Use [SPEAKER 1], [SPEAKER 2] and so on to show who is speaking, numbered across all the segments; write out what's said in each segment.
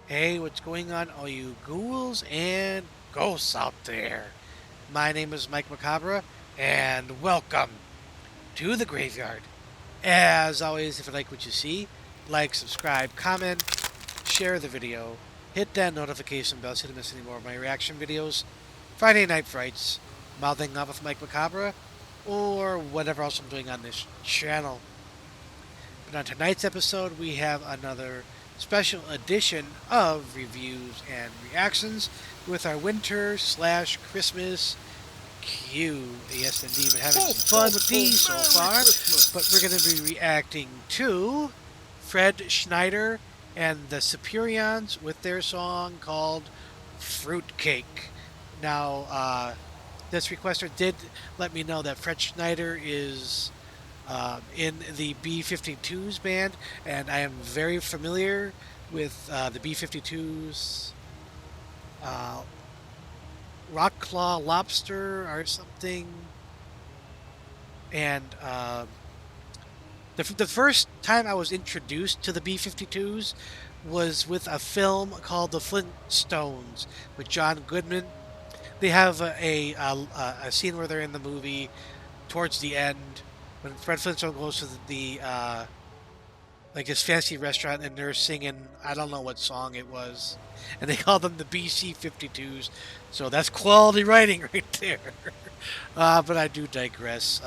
[SPEAKER 1] Hey, what's going on, all you ghouls and ghosts out there? My name is Mike Macabre, and welcome to the graveyard. As always, if you like what you see, like, subscribe, comment, share the video, hit that notification bell so you don't miss any more of my reaction videos, Friday Night Frights, Mouthing Up with Mike Macabre, or whatever else I'm doing on this channel. But on tonight's episode, we have another special edition of reviews and reactions with our winter slash Christmas queue. Yes, indeed, we're having some fun with these so far. But we're going to be reacting to Fred Schneider and the Superions with their song called Fruitcake. Now, this requester did let me know that Fred Schneider is in the B-52s band, and I am very familiar with the B-52s, uh, Rock Claw Lobster or something. And the first time I was introduced to the B-52s was with a film called The Flintstones with John Goodman. They have a scene where they're in the movie towards the end when Fred Flintstone goes to like his fancy restaurant and they're singing, I don't know what song it was, and they call them the BC 52s. So that's quality writing right there. But I do digress.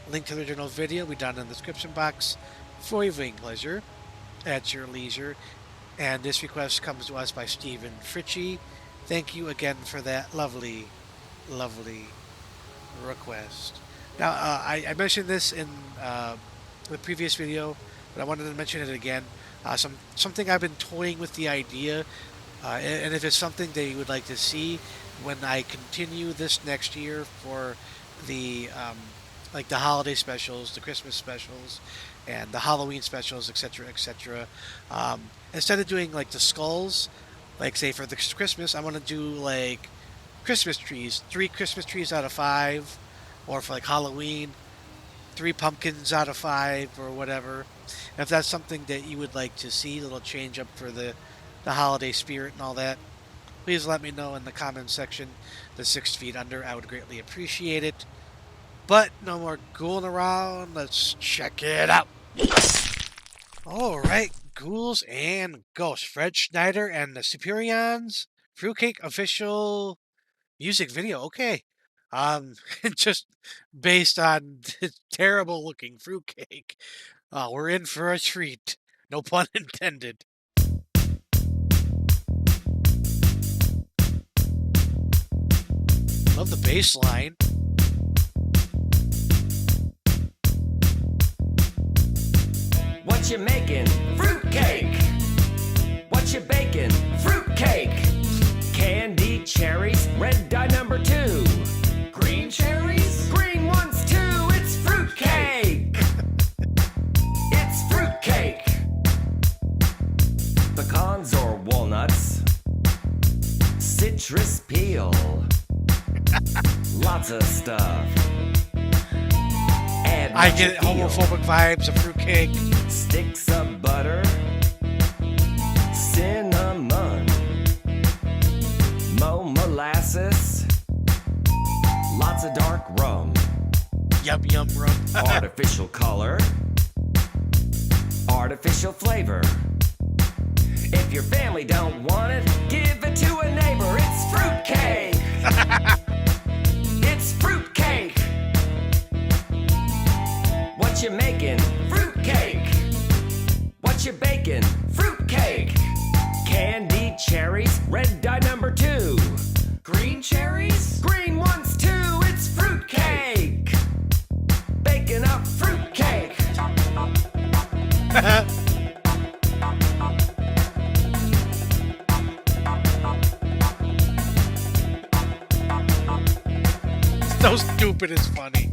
[SPEAKER 1] Link to the original video will be down in the description box for your viewing pleasure at your leisure. And this request comes to us by Stephen Fritchie. Thank you again for that lovely, lovely request. Now, I mentioned this in the previous video, but I wanted to mention it again. Something I've been toying with the idea, and if it's something that you would like to see when I continue this next year for the like the holiday specials, the Christmas specials, and the Halloween specials, etc., etc. Instead of doing like the skulls, like say for the Christmas, I want to do like Christmas trees, 3 Christmas trees out of 5, or for like Halloween, 3 pumpkins out of 5, or whatever. And if that's something that you would like to see, a little change up for the holiday spirit and all that, please let me know in the comments section. The 6 feet under, I would greatly appreciate it. But no more ghouling around. Let's check it out. All right, ghouls and ghosts. Fred Schneider and the Superions. Fruitcake official music video. Okay. Just based on the terrible looking fruitcake. We're in for a treat. No pun intended. Love the bass line.
[SPEAKER 2] What you making? Fruitcake. What you baking? Fruitcake. Candy cherries, red dye number 2. Green cherries? Green ones too. It's fruitcake. It's fruitcake. Pecans or walnuts. Citrus peel. Lots of stuff.
[SPEAKER 1] I get homophobic vibes of fruitcake.
[SPEAKER 2] Sticks of butter, cinnamon, molasses, lots of dark rum,
[SPEAKER 1] Yum yum rum.
[SPEAKER 2] artificial color, artificial flavor. If your family don't want it, give it to a neighbor. It's fruitcake. It's fruitcake. What you making? Fruitcake. What you baking? Fruitcake. Candy cherries, red dye number 2. Green cherries? Green ones too. It's fruitcake. Baking up fruitcake.
[SPEAKER 1] So stupid is funny.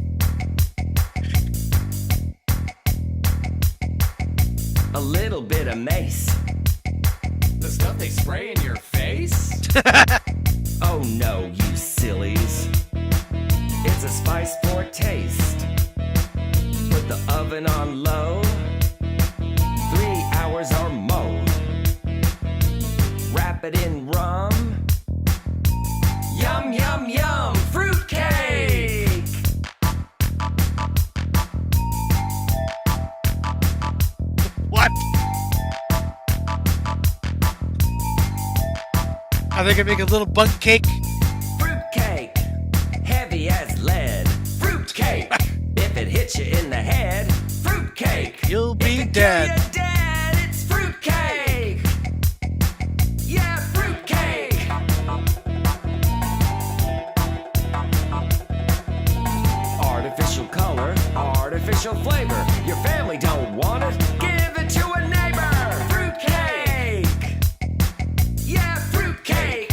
[SPEAKER 2] A little bit of mace.
[SPEAKER 3] The stuff they spray in your face?
[SPEAKER 2] Oh no, you sillies. It's a spice for taste. Put the oven on low. 3 hours or more.
[SPEAKER 1] Are they gonna make a little bunk cake?
[SPEAKER 2] Fruitcake, heavy as lead. Fruitcake, if it hits you in the head. Fruitcake,
[SPEAKER 1] You'll be
[SPEAKER 2] if it
[SPEAKER 1] dead.
[SPEAKER 2] kill you dead. It's fruitcake. Yeah, fruitcake. Artificial color, artificial flavor. Your family don't want it. Give it to a neighbor. Fruitcake. Yeah, fruitcake.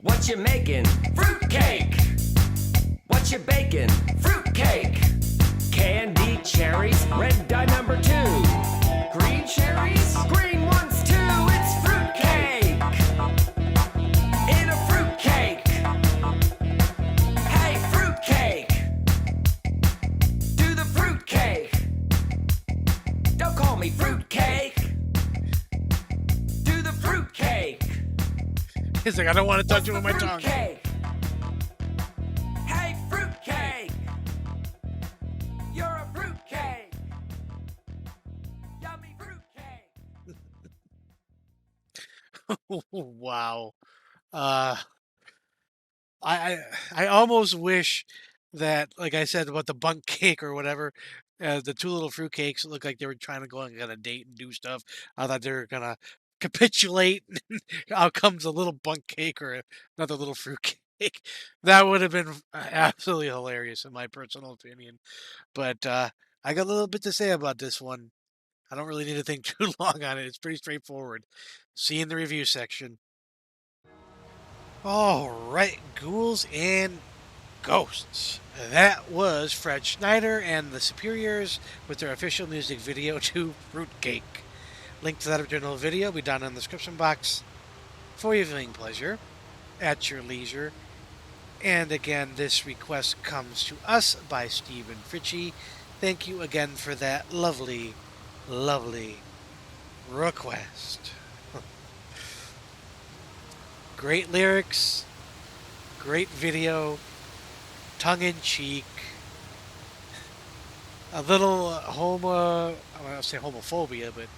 [SPEAKER 2] What you making? Fruitcake. What you baking? Fruitcake. Candy cherries, red dye number 2.
[SPEAKER 3] Green cherries?
[SPEAKER 2] Green ones too. It's fruitcake. In a fruitcake. Hey, fruitcake. Do the fruitcake. Don't call me fruitcake. Do the fruitcake.
[SPEAKER 1] He's like, I don't want to touch it with my tongue.
[SPEAKER 2] Fruitcake. Hey, fruitcake. You're a fruitcake. Yummy fruitcake.
[SPEAKER 1] Wow. Uh, I almost wish that, like I said about the bunk cake or whatever, the two little fruit cakes looked like they were trying to go on a date and do stuff. I thought they were gonna capitulate. Out comes a little bunk cake or another little fruit cake. That would have been absolutely hilarious in my personal opinion. But I got a little bit to say about this one. I don't really need to think too long on it. It's pretty straightforward. See you in the review section. All right, ghouls and ghosts. That was Fred Schneider and the Superiors with their official music video to Fruitcake. Link to that original video will be down in the description box for your viewing pleasure at your leisure. And again, this request comes to us by Stephen Fritchie. Thank you again for that lovely, lovely request. Great lyrics, great video, tongue-in-cheek, a little I don't say homophobia, but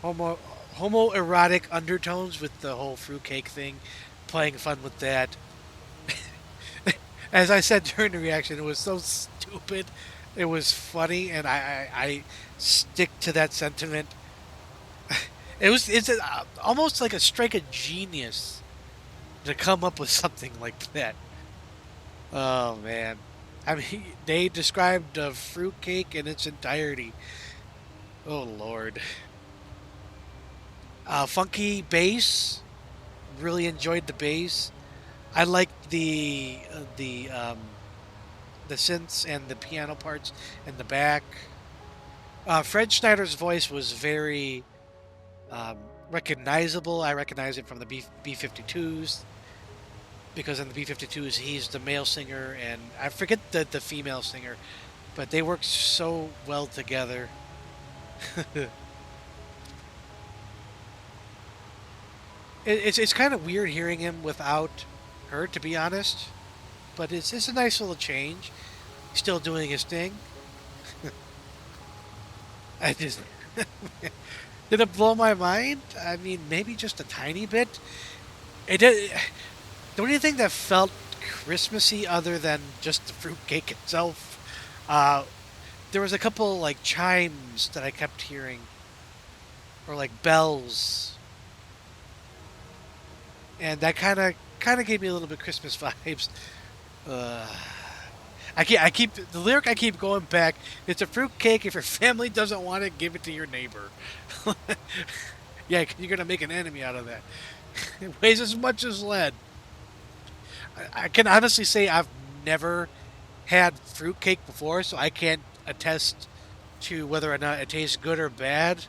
[SPEAKER 1] homoerotic undertones with the whole fruitcake thing, playing fun with that. As I said during the reaction, it was so stupid. It was funny, and I stick to that sentiment. It's almost like a strike of genius to come up with something like that. Oh man, I mean, they described the fruitcake in its entirety. Oh lord, funky bass. Really enjoyed the bass. I liked the synths and the piano parts in the back. Fred Schneider's voice was very recognizable. I recognize it from the B-52s because in the B-52s he's the male singer and I forget the female singer, but they work so well together. It's kind of weird hearing him without her, to be honest, but it's a nice little change. He's still doing his thing. I just did it blow my mind? I mean, maybe just a tiny bit. It did. The only thing that felt Christmassy, other than just the fruitcake itself, there was a couple like chimes that I kept hearing, or like bells, and that kind of gave me a little bit Christmas vibes. Uh, I keep the lyric. I keep going back. It's a fruitcake. If your family doesn't want it, give it to your neighbor. Yeah, you're gonna make an enemy out of that. It weighs as much as lead. I can honestly say I've never had fruitcake before, so I can't attest to whether or not it tastes good or bad.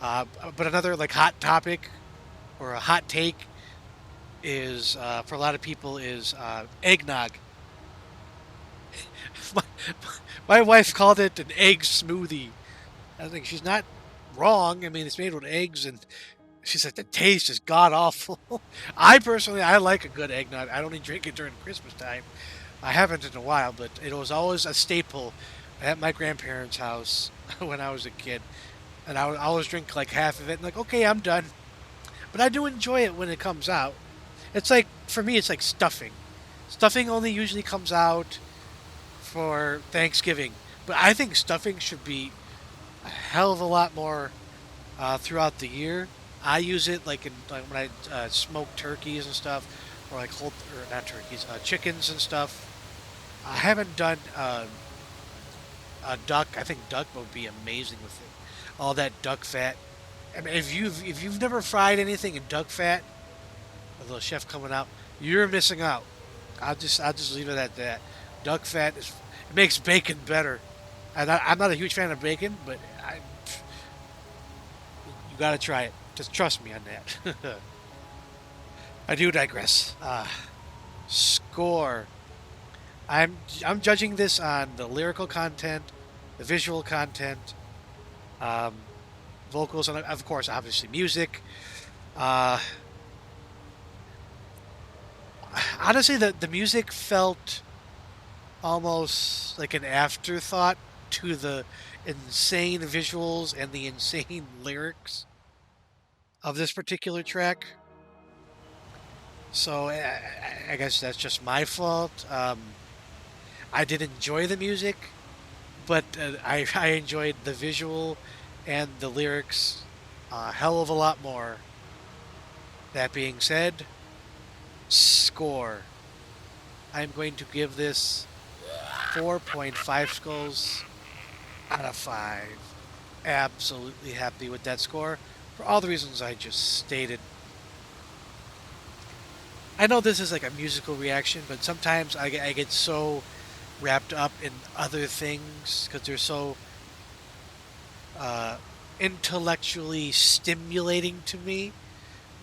[SPEAKER 1] But another like hot topic or a hot take is for a lot of people is eggnog. my, my wife called it an egg smoothie. I think she's not wrong. I mean, it's made with eggs, and she said the taste is god awful. I personally, I like a good eggnog. I only drink it during Christmas time. I haven't in a while, but it was always a staple at my grandparents' house when I was a kid. and I would always drink like half of it, and like, okay, I'm done. But I do enjoy it when it comes out. It's like for me, it's like stuffing. Stuffing only usually comes out for Thanksgiving, but I think stuffing should be a hell of a lot more throughout the year. I use it like in like when I smoke turkeys and stuff, or like whole or not turkeys, chickens and stuff. I haven't done duck. I think duck would be amazing with it. All that duck fat. I mean, if you've never fried anything in duck fat, a little chef coming out, you're missing out. I'll just leave it at that. Duck fat is it makes bacon better. And I'm not a huge fan of bacon, but you gotta try it. Just trust me on that. I do digress. Score. I'm judging this on the lyrical content, the visual content, um, vocals, and of course, obviously music. Uh, Honestly, the music felt almost like an afterthought to the insane visuals and the insane lyrics of this particular track. So I guess that's just my fault. I did enjoy the music, but I enjoyed the visual and the lyrics a hell of a lot more. That being said, score. I'm going to give this 4.5 skulls out of 5. Absolutely happy with that score for all the reasons I just stated. I know this is like a musical reaction, but sometimes I get so wrapped up in other things because they're so uh, intellectually stimulating to me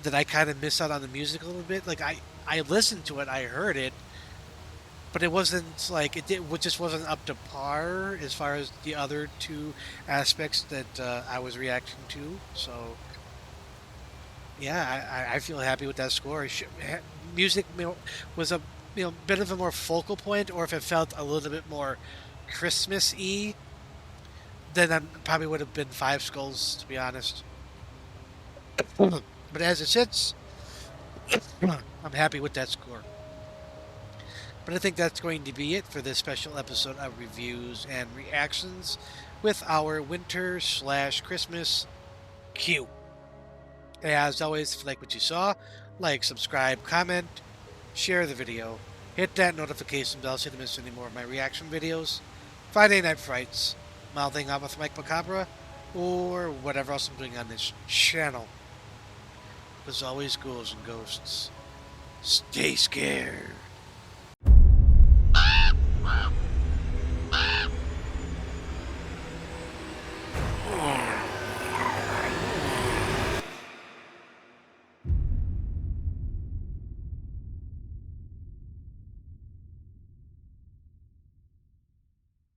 [SPEAKER 1] that I kind of miss out on the music a little bit. Like I listened to it, I heard it, but it wasn't like it just wasn't up to par as far as the other two aspects that I was reacting to. So yeah, I feel happy with that score. Music was a bit of a more focal point, or if it felt a little bit more Christmas-y, then I probably would have been 5 skulls to be honest. But as it sits, I'm happy with that score. But I think that's going to be it for this special episode of reviews and reactions with our winter slash Christmas Q. As always, if you like what you saw, like, subscribe, comment, share the video, hit that notification bell so you don't miss any more of my reaction videos, Friday Night Frights, Mouthing Off with Mike Macabre, or whatever else I'm doing on this channel. As always, ghouls and ghosts, stay scared.